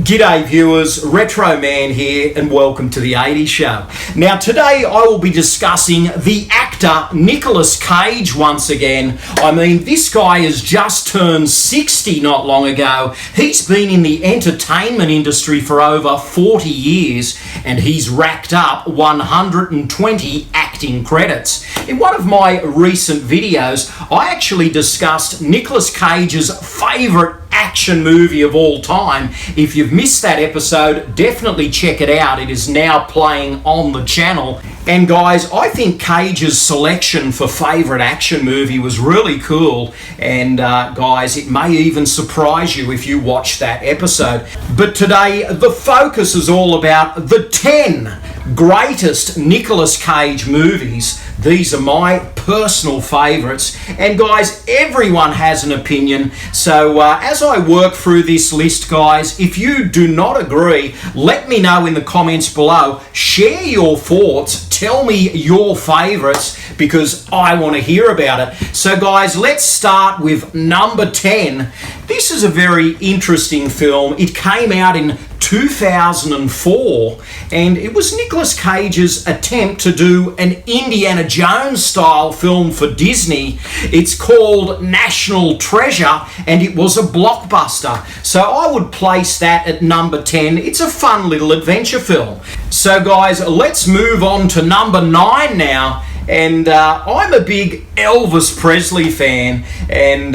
G'day viewers, Retro Man here and welcome to the 80s Show. Now today I will be discussing the actor Nicolas Cage once again. I mean, this guy has just turned 60 not long ago. He's been in the entertainment industry for over 40 years and he's racked up 120 acting credits. In one of my recent videos, I actually discussed Nicolas Cage's favourite action movie of all time. If you've missed that episode, definitely check it out. It is now playing on the channel. And guys, I think Cage's selection for favourite action movie was really cool. And guys, it may even surprise you if you watch that episode. But today, the focus is all about the 10 greatest Nicolas Cage movies. These are my personal favourites, and guys, everyone has an opinion, so as I work through this list, guys, if you do not agree, let me know in the comments below. Share your thoughts, tell me your favourites, because I want to hear about it. So guys, let's start with number 10. This is a very interesting film. It came out in 2004, and it was Nicolas Cage's attempt to do an Indiana Jones style film for Disney. It's called National Treasure and it was a blockbuster, so I would place that at number 10. It's a fun little adventure film. So guys, let's move on to number 9 now. And I'm a big Elvis Presley fan, and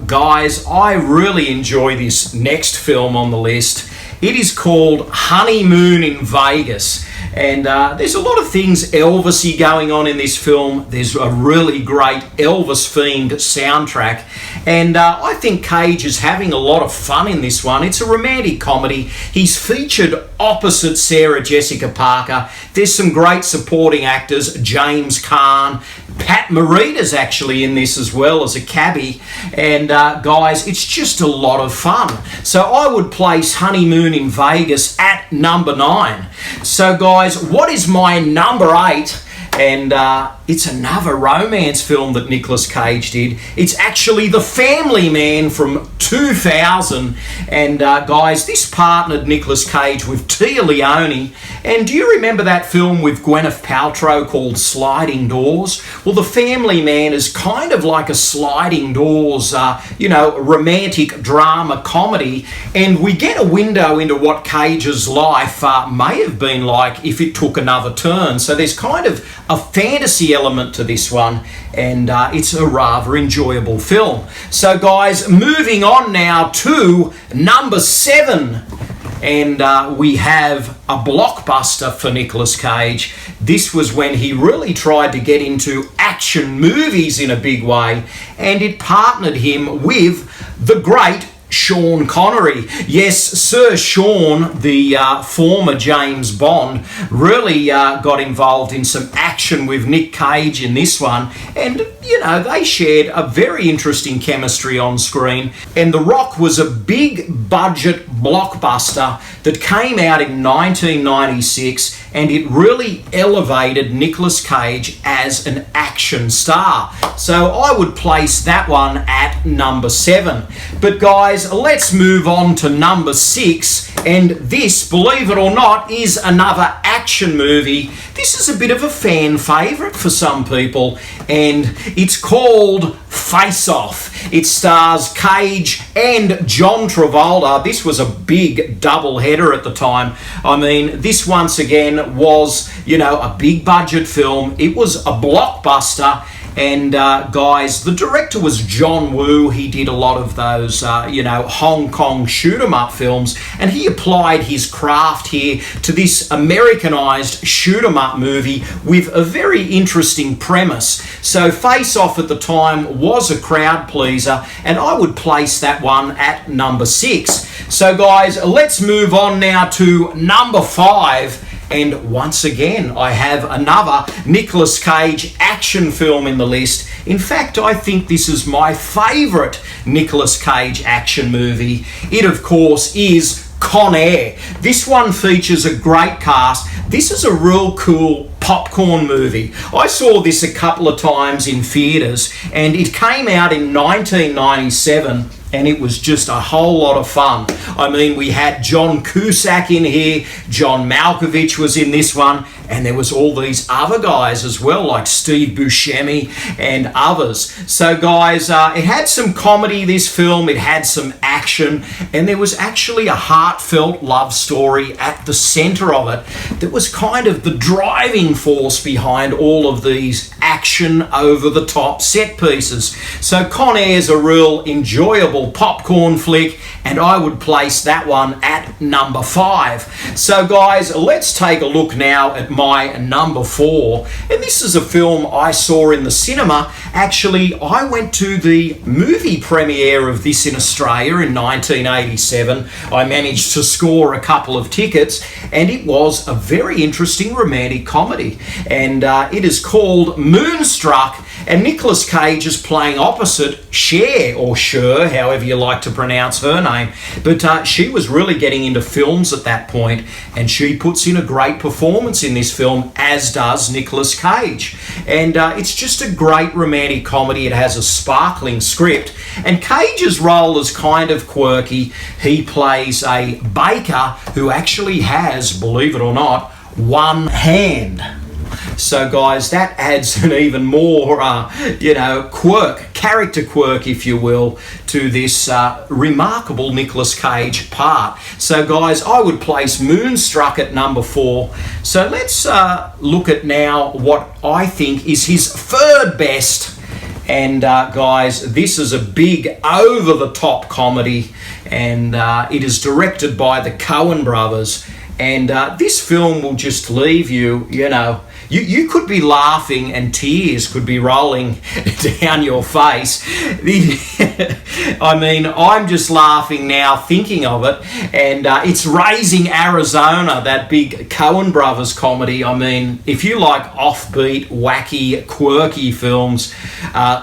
guys, I really enjoy this next film on the list. It is called Honeymoon in Vegas, and there's a lot of things Elvis-y going on in this film. There's a really great Elvis-themed soundtrack, and I think Cage is having a lot of fun in this one. It's a romantic comedy. He's featured opposite Sarah Jessica Parker. There's some great supporting actors, James Caan. Pat Morita's actually in this as well as a cabbie, and guys, it's just a lot of fun. So I would place Honeymoon in Vegas at number 9. So guys, what is my number 8? And it's another romance film that Nicolas Cage did. It's actually The Family Man from 2000. And guys, this partnered Nicolas Cage with Tia Leone. And do you remember that film with Gwyneth Paltrow called Sliding Doors? Well, The Family Man is kind of like a sliding doors, romantic drama comedy. And we get a window into what Cage's life may have been like if it took another turn. So there's kind of a fantasy element to this one, and it's a rather enjoyable film. So guys, moving on now to number 7, and we have a blockbuster for Nicolas Cage. This was when he really tried to get into action movies in a big way, and it partnered him with the great Sean Connery. Yes, Sir Sean, the former James Bond, really got involved in some action with Nick Cage in this one, and they shared a very interesting chemistry on screen. And The Rock was a big budget blockbuster that came out in 1996, and it really elevated Nicolas Cage as an action star. So I would place that one at number 7. But guys, let's move on to number 6, and this, believe it or not, is another action movie. This is a bit of a fan favourite for some people, and it's called Face Off. It stars Cage and John Travolta. This was a big double header at the time. I mean, this once again was, a big budget film. It was a blockbuster. And guys, the director was John Woo. He did a lot of those, Hong Kong shoot-'em-up films, and he applied his craft here to this Americanized shoot-'em-up movie with a very interesting premise. So Face Off at the time was a crowd pleaser, and I would place that one at number 6. So guys, let's move on now to number 5. And once again, I have another Nicolas Cage action film in the list. In fact, I think this is my favourite Nicolas Cage action movie. It, of course, is Con Air. This one features a great cast. This is a real cool popcorn movie. I saw this a couple of times in theatres, and it came out in 1997. and it was just a whole lot of fun. I mean, we had John Cusack in here, John Malkovich was in this one, and there was all these other guys as well, like Steve Buscemi and others. So guys, it had some comedy, this film, it had some action, and there was actually a heartfelt love story at the centre of it that was kind of the driving force behind all of these action over-the-top set pieces. So Con Air's a real enjoyable popcorn flick, and I would place that one at number 5. So guys, let's take a look now at my number 4, and this is a film I saw in the cinema. Actually, I went to the movie premiere of this in Australia in 1987. I managed to score a couple of tickets, and it was a very interesting romantic comedy, and it is called Moonstruck, and Nicolas Cage is playing opposite Cher, or Cher, however you like to pronounce her name. But she was really getting into films at that point, and she puts in a great performance in this film, as does Nicolas Cage. And it's just a great romantic comedy. It has a sparkling script, and Cage's role is kind of quirky. He plays a baker who actually has, believe it or not, one hand. So guys, that adds an even more, character quirk, if you will, to this remarkable Nicolas Cage part. So guys, I would place Moonstruck at number 4. So let's look at now what I think is his third best. And guys, this is a big over-the-top comedy, and it is directed by the Coen brothers. And this film will just leave you, you could be laughing and tears could be rolling down your face. I mean, I'm just laughing now thinking of it. And it's Raising Arizona, that big Coen brothers comedy. I mean, if you like offbeat, wacky, quirky films,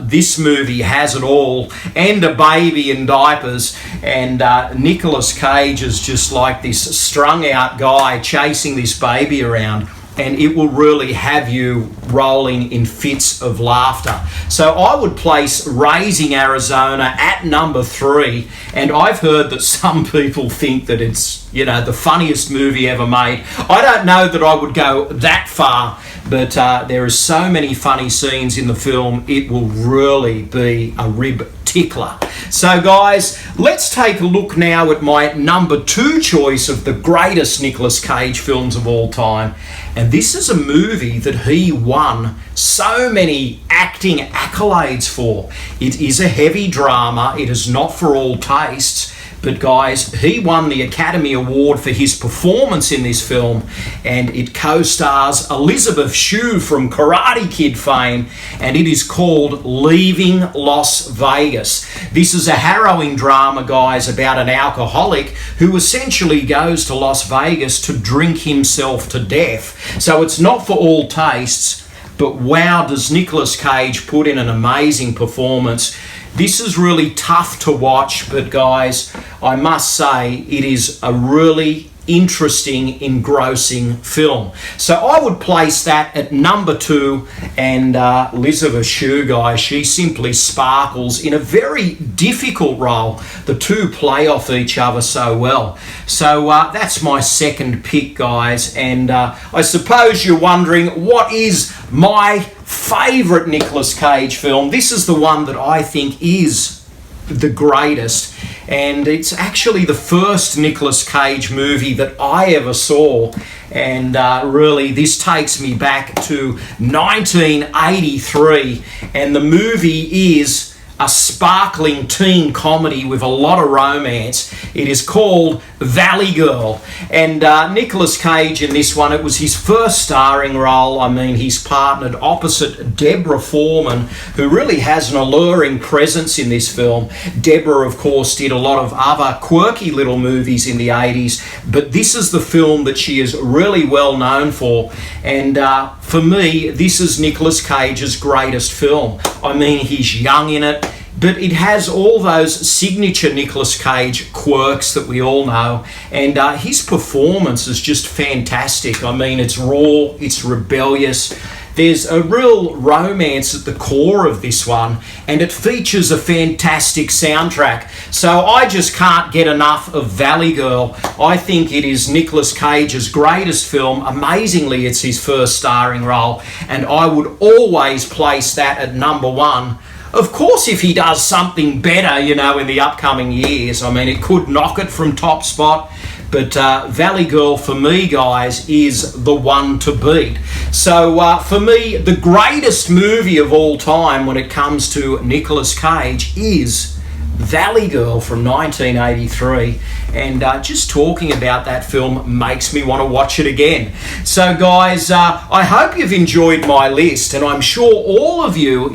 this movie has it all. And a baby in diapers. And Nicolas Cage is just like this strung out guy chasing this baby around, and it will really have you rolling in fits of laughter. So I would place Raising Arizona at number 3, and I've heard that some people think that it's, the funniest movie ever made. I don't know that I would go that far, but there are so many funny scenes in the film, it will really be a rib tickler. So guys, let's take a look now at my number 2 choice of the greatest Nicolas Cage films of all time. And this is a movie that he won so many acting accolades for. It is a heavy drama. It is not for all tastes. But guys, he won the Academy Award for his performance in this film, and it co-stars Elizabeth Shue from Karate Kid fame, and it is called Leaving Las Vegas. This is a harrowing drama, guys, about an alcoholic who essentially goes to Las Vegas to drink himself to death. So it's not for all tastes, but wow, does Nicolas Cage put in an amazing performance. This is really tough to watch, but guys, I must say it is a really interesting, engrossing film. So I would place that at number 2, and Elizabeth Shue, guys, she simply sparkles in a very difficult role. The two play off each other so well. So that's my second pick, guys, and I suppose you're wondering, what is my favourite Nicolas Cage film? This is the one that I think is the greatest, and it's actually the first Nicolas Cage movie that I ever saw, and really this takes me back to 1983, and the movie is a sparkling teen comedy with a lot of romance. It is called Valley Girl, and Nicolas Cage in this one, it was his first starring role. I mean, he's partnered opposite Deborah Foreman, who really has an alluring presence in this film. Deborah, of course, did a lot of other quirky little movies in the 80s, but this is the film that she is really well known for, and for me, this is Nicolas Cage's greatest film. I mean, he's young in it, but it has all those signature Nicolas Cage quirks that we all know, and his performance is just fantastic. I mean, it's raw, it's rebellious, There's a real romance at the core of this one, and it features a fantastic soundtrack. So I just can't get enough of Valley Girl. I think it is Nicolas Cage's greatest film. Amazingly, it's his first starring role, and I would always place that at number one. Of course, if he does something better, in the upcoming years, it could knock it from top spot. But Valley Girl, for me, guys, is the one to beat. So, for me, the greatest movie of all time when it comes to Nicolas Cage is Valley Girl from 1983. And just talking about that film makes me want to watch it again. So, guys, I hope you've enjoyed my list, and I'm sure all of you,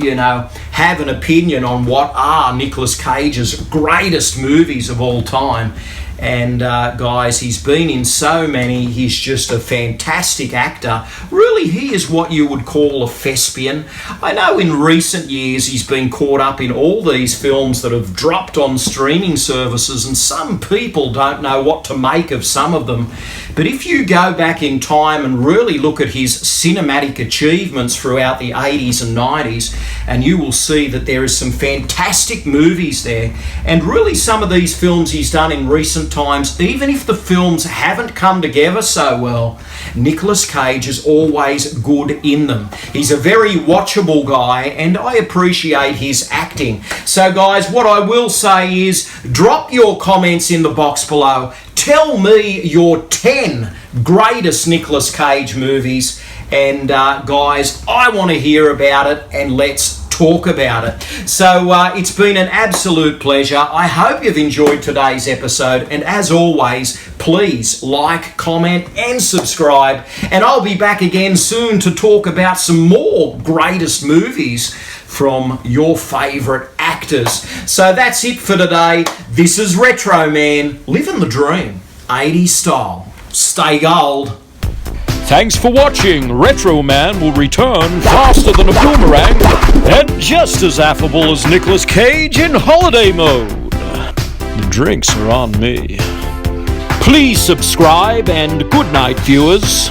have an opinion on what are Nicolas Cage's greatest movies of all time. And guys, he's been in so many. He's just a fantastic actor. Really, he is what you would call a thespian. I know in recent years he's been caught up in all these films that have dropped on streaming services, and some people don't know what to make of some of them. But if you go back in time and really look at his cinematic achievements throughout the 80s and 90s, and you will see that there is some fantastic movies there. And really, some of these films he's done in recent times, even if the films haven't come together so well, Nicolas Cage is always good in them. He's a very watchable guy, and I appreciate his acting. So guys, what I will say is drop your comments in the box below. Tell me your 10 greatest Nicolas Cage movies, and guys, I want to hear about it, and let's talk about it. So it's been an absolute pleasure. I hope you've enjoyed today's episode, and as always, please like, comment and subscribe, and I'll be back again soon to talk about some more greatest movies from your favourite actors. So that's it for today. This is Retro Man, living the dream, 80s style. Stay gold. Thanks for watching. Retro Man will return faster than a boomerang and just as affable as Nicolas Cage in holiday mode. The drinks are on me. Please subscribe and good night, viewers.